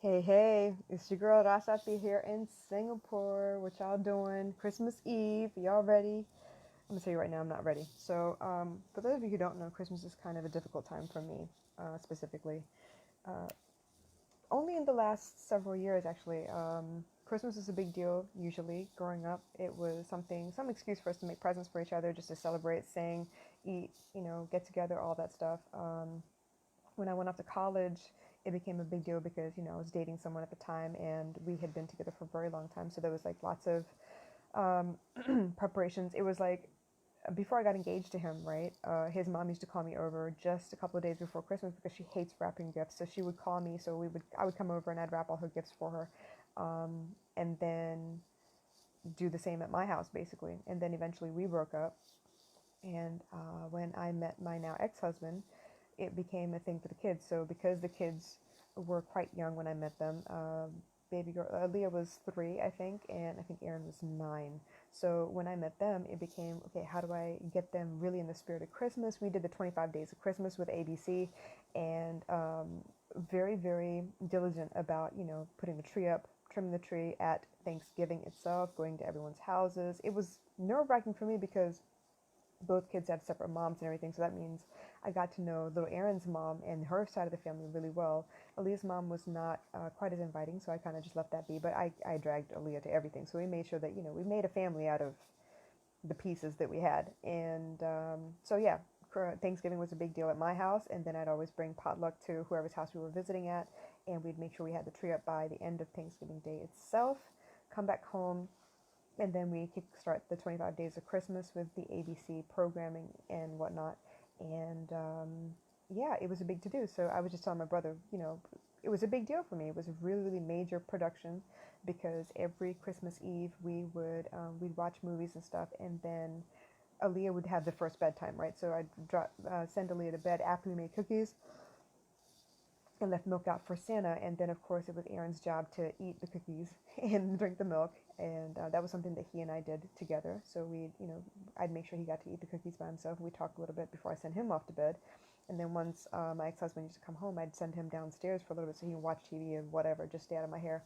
Hey, hey, it's your girl Rasathi here in Singapore. What y'all doing? Christmas Eve, y'all ready? I'm gonna tell you right now, I'm not ready. For those of you who don't know, Christmas is kind of a difficult time for me, specifically. Uh, Only in the last several years, actually. Christmas is a big deal, usually. Growing up, it was some excuse for us to make presents for each other, just to celebrate, sing, eat, get together, all that stuff. When I went off to college, it became a big deal because I was dating someone at the time, and we had been together for a very long time. So there was like lots of um, preparations. It was like before I got engaged to him, right? His mom used to call me over just a couple of days before Christmas because she hates wrapping gifts. So she would call me, so I would come over and I'd wrap all her gifts for her, and then do the same at my house basically. And then eventually we broke up, and when I met my now ex-husband, it became a thing for the kids. So because the kids were quite young when I met them, baby girl Leah was 3, I think, and I think Aaron was 9. So when I met them, it became okay. How do I get them really in the spirit of Christmas? We did the 25 days of Christmas with ABC, and very very diligent about putting the tree up, trimming the tree at Thanksgiving itself, going to everyone's houses. It was nerve wracking for me because both kids have separate moms and everything, so that means I got to know little Aaron's mom and her side of the family really well. Aaliyah's mom was not quite as inviting, so I kind of just let that be, but I dragged Aaliyah to everything, so we made sure that we made a family out of the pieces that we had. And so yeah, Thanksgiving was a big deal at my house, and then I'd always bring potluck to whoever's house we were visiting at, and we'd make sure we had the tree up by the end of Thanksgiving Day itself, come back home, and then we kickstart the 25 Days of Christmas with the ABC programming and whatnot. And yeah, it was a big to do. So I was just telling my brother, it was a big deal for me. It was a really, really major production because every Christmas Eve we'd watch movies and stuff, and then Aaliyah would have the first bedtime, right? So send Aaliyah to bed after we made cookies and left milk out for Santa. And then, of course, it was Aaron's job to eat the cookies and drink the milk. And that was something that he and I did together. So I'd make sure he got to eat the cookies by himself. We talked a little bit before I sent him off to bed. And then once my ex-husband used to come home, I'd send him downstairs for a little bit so he could watch TV and whatever, just stay out of my hair,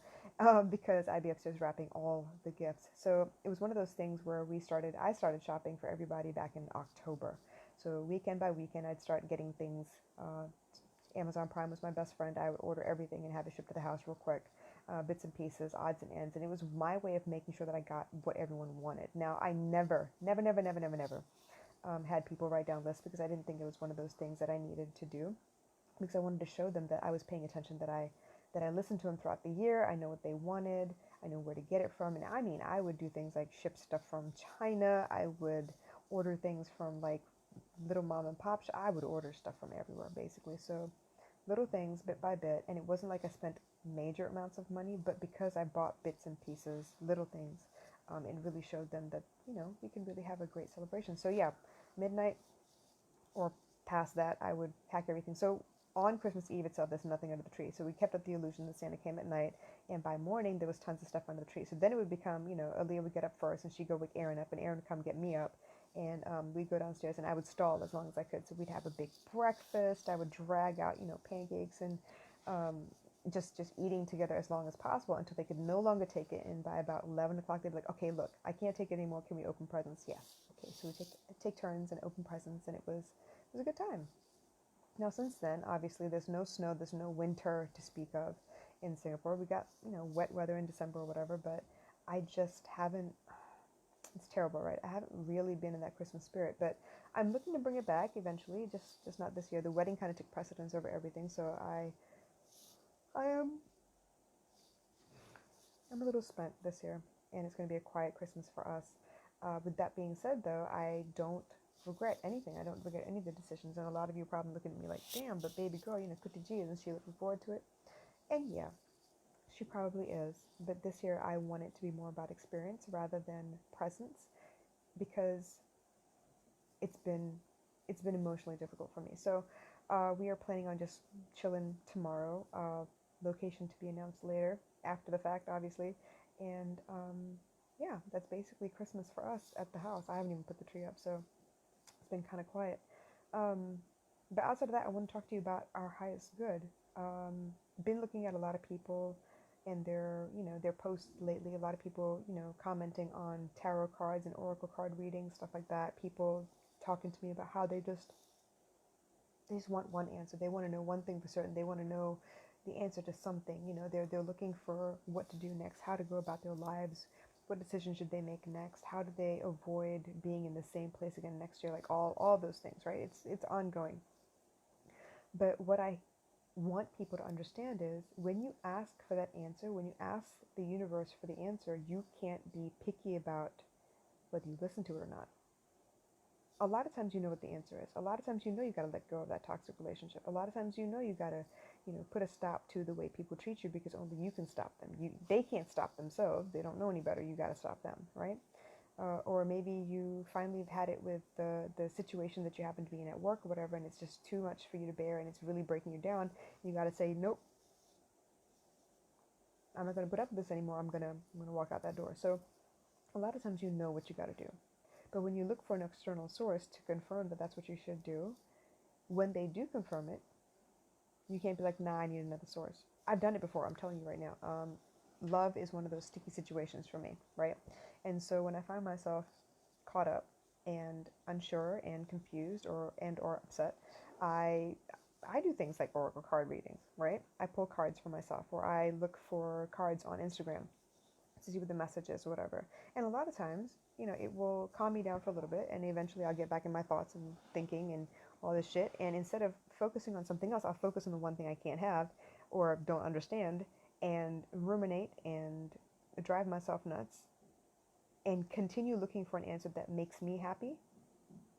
because I'd be upstairs wrapping all the gifts. So it was one of those things where I started shopping for everybody back in October. So weekend by weekend, I'd start getting things. Amazon Prime was my best friend. I would order everything and have it shipped to the house real quick, bits and pieces, odds and ends. And it was my way of making sure that I got what everyone wanted. Now, I never had people write down lists because I didn't think it was one of those things that I needed to do, because I wanted to show them that I was paying attention, that I listened to them throughout the year. I know what they wanted. I know where to get it from. And I mean, I would do things like ship stuff from China. I would order things from like little mom and pop. I would order stuff from everywhere, basically. So little things bit by bit, and it wasn't like I spent major amounts of money, but because I bought bits and pieces, little things, it really showed them that we can really have a great celebration. So yeah, midnight or past that, I would pack everything. So on Christmas Eve itself, there's nothing under the tree. So we kept up the illusion that Santa came at night, and by morning there was tons of stuff under the tree. So then it would become, Aaliyah would get up first, and she'd go wake Aaron up, and Aaron would come get me up, and we'd go downstairs, and I would stall as long as I could. So we'd have a big breakfast. I would drag out, pancakes and um, just eating together as long as possible until they could no longer take it. And by about 11 o'clock, they'd be like, okay, look, I can't take it anymore. Can we open presents? Yes. Okay, so we take turns and open presents, and it was a good time. Now, since then, obviously, there's no snow, there's no winter to speak of in Singapore. We got, wet weather in December or whatever, but I just haven't, it's terrible, right? I haven't really been in that Christmas spirit, but I'm looking to bring it back eventually, just not this year. The wedding kind of took precedence over everything, so I am, I'm a little spent this year, and it's going to be a quiet Christmas for us. With that being said, though, I don't regret anything. I don't regret any of the decisions. And a lot of you are probably looking at me like, damn, but baby girl, Kutti G, isn't she looking forward to it? And yeah, she probably is. But this year, I want it to be more about experience rather than presence, because it's been it's been emotionally difficult for me. So we are planning on just chilling tomorrow. Location to be announced later, after the fact, obviously. And yeah, that's basically Christmas for us at the house. I haven't even put the tree up, so it's been kind of quiet. Um, but outside of that, I want to talk to you about our highest good. Um, been looking at a lot of people and their posts lately. A lot of people, commenting on tarot cards and oracle card readings, stuff like that. People talking to me about how they just want one answer. They want to know one thing for certain. They want to know the answer to something. They're looking for what to do next, how to go about their lives, what decisions should they make next, how do they avoid being in the same place again next year, like all those things, right? It's ongoing. But what I want people to understand is when you ask for that answer, when you ask the universe for the answer, you can't be picky about whether you listen to it or not. A lot of times you know what the answer is. A lot of times you got to let go of that toxic relationship. A lot of times you got to, put a stop to the way people treat you because only you can stop them. They can't stop themselves. They don't know any better. You got to stop them, right? Or maybe you finally have had it with the situation that you happen to be in at work or whatever, and it's just too much for you to bear and it's really breaking you down. You got to say, nope, I'm not going to put up with this anymore. I'm going to walk out that door. So a lot of times you know what you got to do. But when you look for an external source to confirm that that's what you should do, when they do confirm it, you can't be like, nah, I need another source. I've done it before. I'm telling you right now. Love is one of those sticky situations for me, right? And so when I find myself caught up and unsure and confused or upset, I do things like oracle card readings, right? I pull cards for myself, or I look for cards on Instagram to see what the message is or whatever. And a lot of times, it will calm me down for a little bit, and eventually I'll get back in my thoughts and thinking and all this shit. And instead of focusing on something else, I'll focus on the one thing I can't have or don't understand and ruminate and drive myself nuts and continue looking for an answer that makes me happy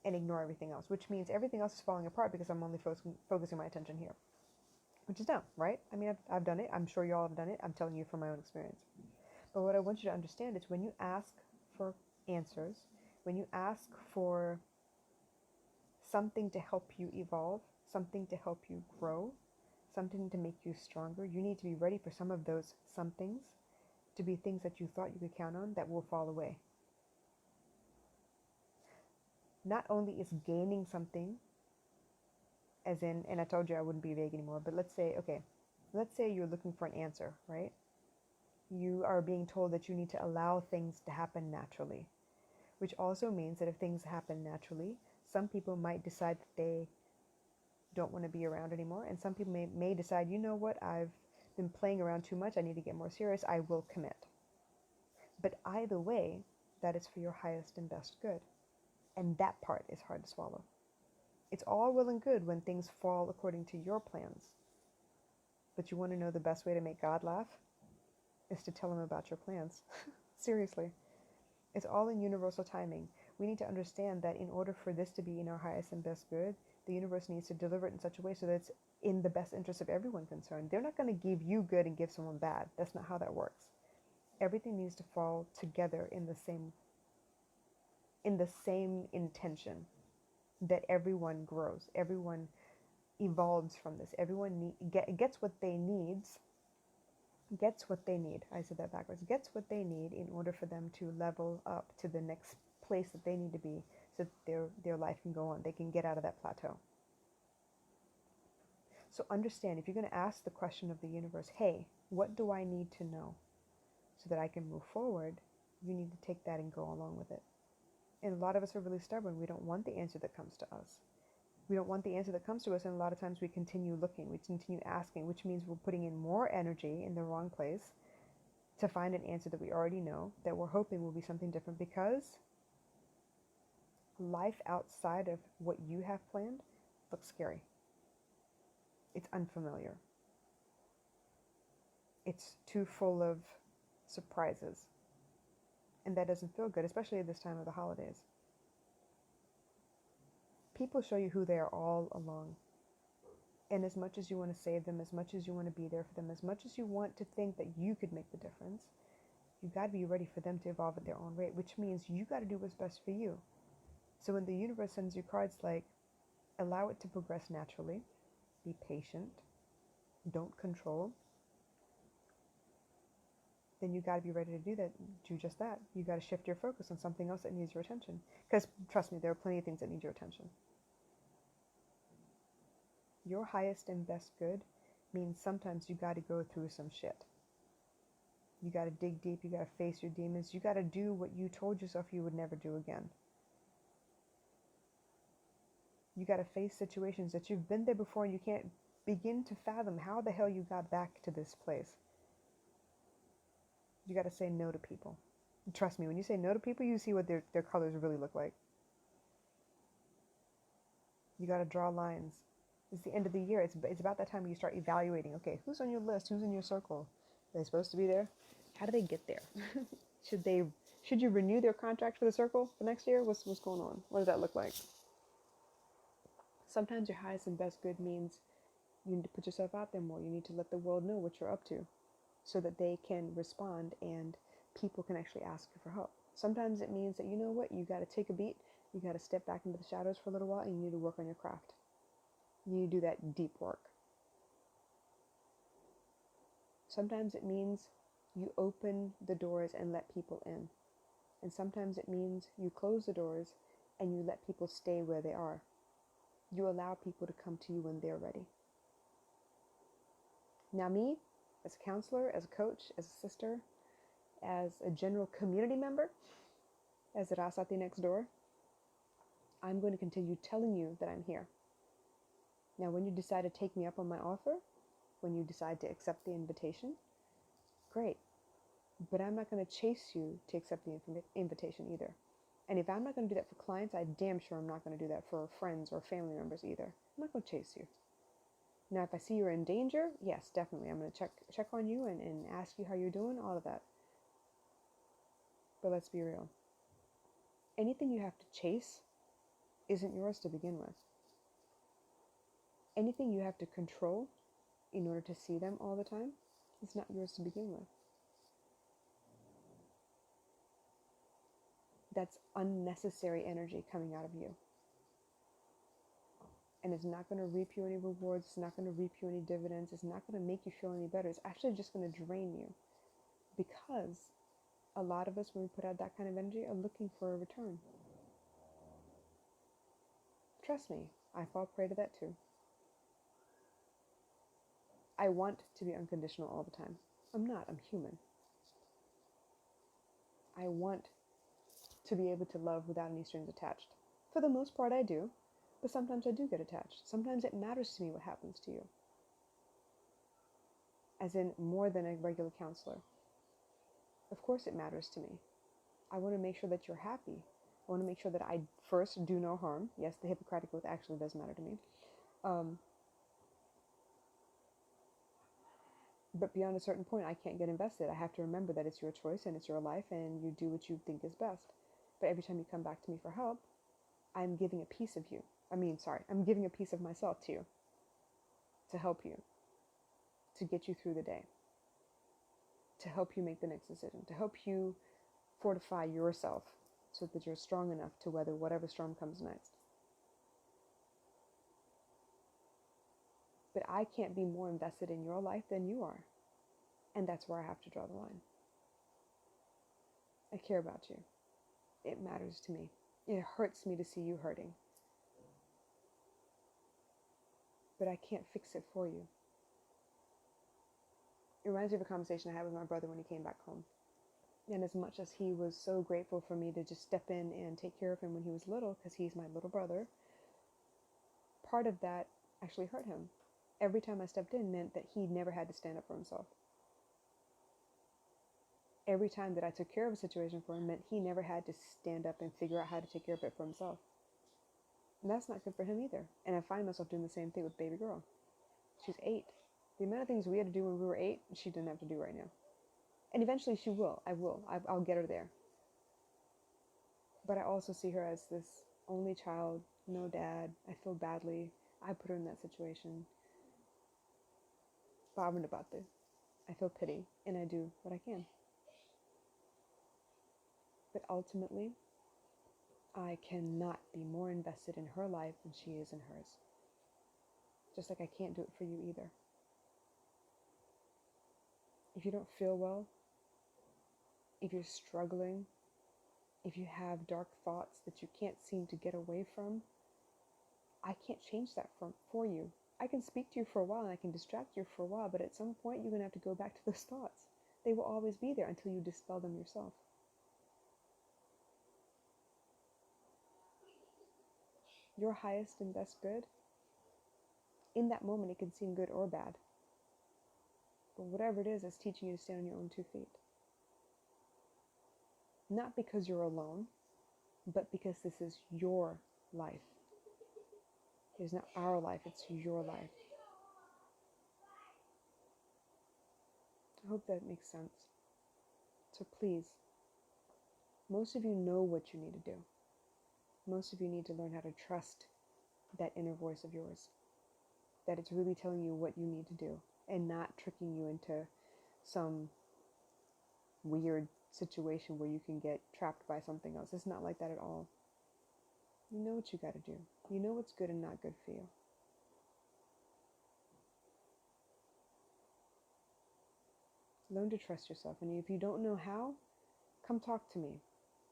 and ignore everything else, which means everything else is falling apart because I'm only focusing my attention here, which is dumb, right? I mean, I've done it. I'm sure you all have done it. I'm telling you from my own experience. But what I want you to understand is when you ask for answers, when you ask for something to help you evolve, something to help you grow, something to make you stronger, you need to be ready for some of those somethings to be things that you thought you could count on that will fall away. Not only is gaining something, as in, and I told you I wouldn't be vague anymore, but let's say you're looking for an answer, right? You are being told that you need to allow things to happen naturally, which also means that if things happen naturally, some people might decide that they don't want to be around anymore, and some people may decide, you know what, I've been playing around too much, I need to get more serious, I will commit. But either way, that is for your highest and best good. And that part is hard to swallow. It's all well and good when things fall according to your plans. But you want to know the best way to make God laugh? Is to tell him about your plans. Seriously. It's all in universal timing. We need to understand that in order for this to be in our highest and best good, the universe needs to deliver it in such a way so that it's in the best interest of everyone concerned. They're not going to give you good and give someone bad. That's not how that works. Everything needs to fall together in the same intention, that everyone grows, everyone evolves from this, everyone gets what they need. I said that backwards. Gets what they need in order for them to level up to the next place that they need to be, so that their life can go on. They can get out of that plateau. So understand, if you're going to ask the question of the universe, hey, what do I need to know so that I can move forward? You need to take that and go along with it. And a lot of us are really stubborn. We don't want the answer that comes to us. We don't want the answer that comes to us, and a lot of times we continue looking, we continue asking, which means we're putting in more energy in the wrong place to find an answer that we already know, that we're hoping will be something different, because life outside of what you have planned looks scary. It's unfamiliar. It's too full of surprises. And that doesn't feel good, especially at this time of the holidays. People show you who they are all along. And as much as you want to save them, as much as you want to be there for them, as much as you want to think that you could make the difference, you got to be ready for them to evolve at their own rate, which means you got to do what's best for you. So when the universe sends you cards like, allow it to progress naturally, be patient, don't control, then you got to be ready to do just that. You got to shift your focus on something else that needs your attention. Because trust me, there are plenty of things that need your attention. Your highest and best good means sometimes you got to go through some shit. You got to dig deep. You got to face your demons. You got to do what you told yourself you would never do again. You got to face situations that you've been there before and you can't begin to fathom how the hell you got back to this place. You got to say no to people. Trust me, when you say no to people, you see what their colors really look like. You got to draw lines. It's the end of the year. It's about that time when you start evaluating. Okay, who's on your list? Who's in your circle? Are they supposed to be there? How do they get there? Should you renew their contract for the circle for next year? What's going on? What does that look like? Sometimes your highest and best good means you need to put yourself out there more. You need to let the world know what you're up to so that they can respond and people can actually ask you for help. Sometimes it means that, you know what, you got to take a beat. You got to step back into the shadows for a little while and you need to work on your craft. You need to do that deep work. Sometimes it means you open the doors and let people in. And sometimes it means you close the doors and you let people stay where they are. You allow people to come to you when they're ready. Now me, as a counselor, as a coach, as a sister, as a general community member, as a Rasathi next door, I'm going to continue telling you that I'm here. Now when you decide to take me up on my offer, when you decide to accept the invitation, great. But I'm not going to chase you to accept the invitation either. And if I'm not going to do that for clients, I damn sure I'm not going to do that for friends or family members either. I'm not going to chase you. Now, if I see you're in danger, yes, definitely. I'm going to check on you and ask you how you're doing, all of that. But let's be real. Anything you have to chase isn't yours to begin with. Anything you have to control in order to see them all the time is not yours to begin with. That's unnecessary energy coming out of you. And it's not going to reap you any rewards. It's not going to reap you any dividends. It's not going to make you feel any better. It's actually just going to drain you. Because a lot of us, when we put out that kind of energy, are looking for a return. Trust me, I fall prey to that too. I want to be unconditional all the time. I'm not. I'm human. I want to be able to love without any strings attached. For the most part, I do. But sometimes I do get attached. Sometimes it matters to me what happens to you. As in, more than a regular counselor. Of course it matters to me. I want to make sure that you're happy. I want to make sure that I first do no harm. Yes, the Hippocratic Oath actually does matter to me. But beyond a certain point, I can't get invested. I have to remember that it's your choice and it's your life and you do what you think is best. But every time you come back to me for help, I'm giving a piece of you. I'm giving a piece of myself to you. To help you. To get you through the day. To help you make the next decision. To help you fortify yourself so that you're strong enough to weather whatever storm comes next. But I can't be more invested in your life than you are. And that's where I have to draw the line. I care about you. It matters to me. It hurts me to see you hurting. But I can't fix it for you. It reminds me of a conversation I had with my brother when he came back home. And as much as he was so grateful for me to just step in and take care of him when he was little, because he's my little brother, part of that actually hurt him. Every time I stepped in meant that he never had to stand up for himself. Every time that I took care of a situation for him meant he never had to stand up and figure out how to take care of it for himself. And that's not good for him either. And I find myself doing the same thing with baby girl. She's 8. The amount of things we had to do when we were 8, she didn't have to do right now. And eventually she will. I'll get her there. But I also see her as this only child, no dad. I feel badly. I put her in that situation. Bothered about this. I feel pity, and I do what I can. But ultimately, I cannot be more invested in her life than she is in hers. Just like I can't do it for you either. If you don't feel well, if you're struggling, if you have dark thoughts that you can't seem to get away from, I can't change that for you. I can speak to you for a while and I can distract you for a while, but at some point you're going to have to go back to those thoughts. They will always be there until you dispel them yourself. Your highest and best good, in that moment it can seem good or bad. But whatever it is, it's teaching you to stand on your own 2 feet. Not because you're alone, but because this is your life. It's not our life, it's your life. I hope that makes sense. So please, most of you know what you need to do. Most of you need to learn how to trust that inner voice of yours. That it's really telling you what you need to do and not tricking you into some weird situation where you can get trapped by something else. It's not like that at all. You know what you got to do. You know what's good and not good for you. Learn to trust yourself. And if you don't know how, come talk to me.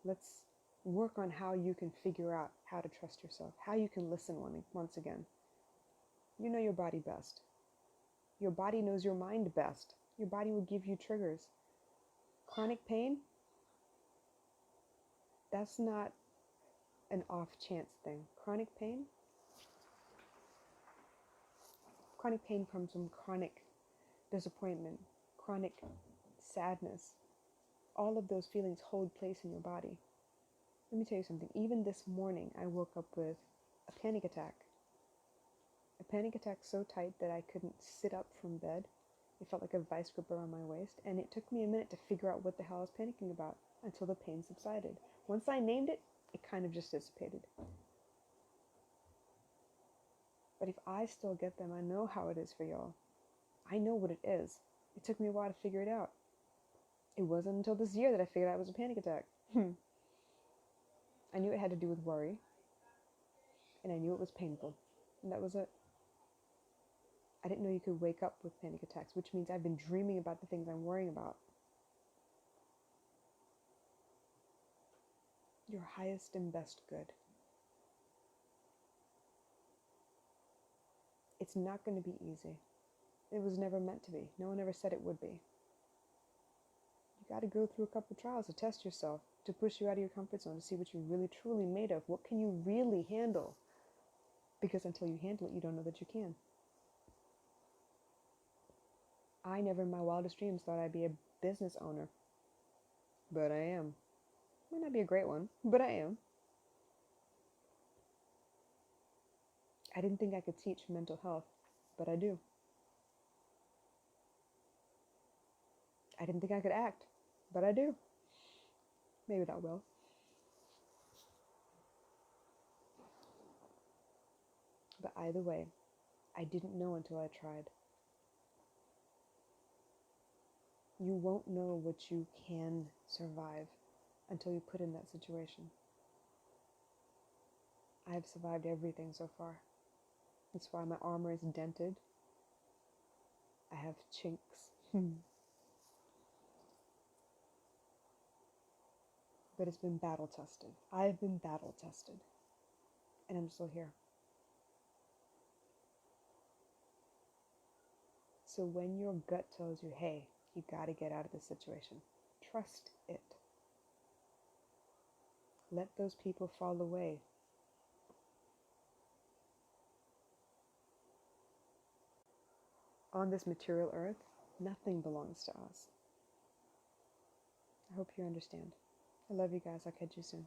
Let's work on how you can figure out how to trust yourself, how you can listen once again. You know your body best. Your body knows your mind best. Your body will give you triggers. Chronic pain, that's not an off chance thing. Chronic pain comes from chronic disappointment, chronic sadness. All of those feelings hold place in your body. Let me tell you something. Even this morning, I woke up with a panic attack. A panic attack so tight that I couldn't sit up from bed. It felt like a vice grip around my waist, and it took me a minute to figure out what the hell I was panicking about until the pain subsided. Once I named it, it kind of just dissipated. But if I still get them, I know how it is for y'all. I know what it is. It took me a while to figure it out. It wasn't until this year that I figured out it was a panic attack. I knew it had to do with worry, and I knew it was painful, and that was it. I didn't know you could wake up with panic attacks, which means I've been dreaming about the things I'm worrying about. Your highest and best good. It's not going to be easy. It was never meant to be. No one ever said it would be. You got to go through a couple trials to test yourself, to push you out of your comfort zone, to see what you're really truly made of. What can you really handle? Because until you handle it, you don't know that you can. I never in my wildest dreams thought I'd be a business owner. But I am. Might not be a great one, but I am. I didn't think I could teach mental health, but I do. I didn't think I could act, but I do. Maybe not well. But either way, I didn't know until I tried. You won't know what you can survive until you put in that situation. I have survived everything so far. That's why my armor is dented. I have chinks. But it's been battle tested. I've been battle tested. And I'm still here. So when your gut tells you, hey, you gotta get out of this situation, trust it. Let those people fall away. On this material earth, nothing belongs to us. I hope you understand. I love you guys. I'll catch you soon.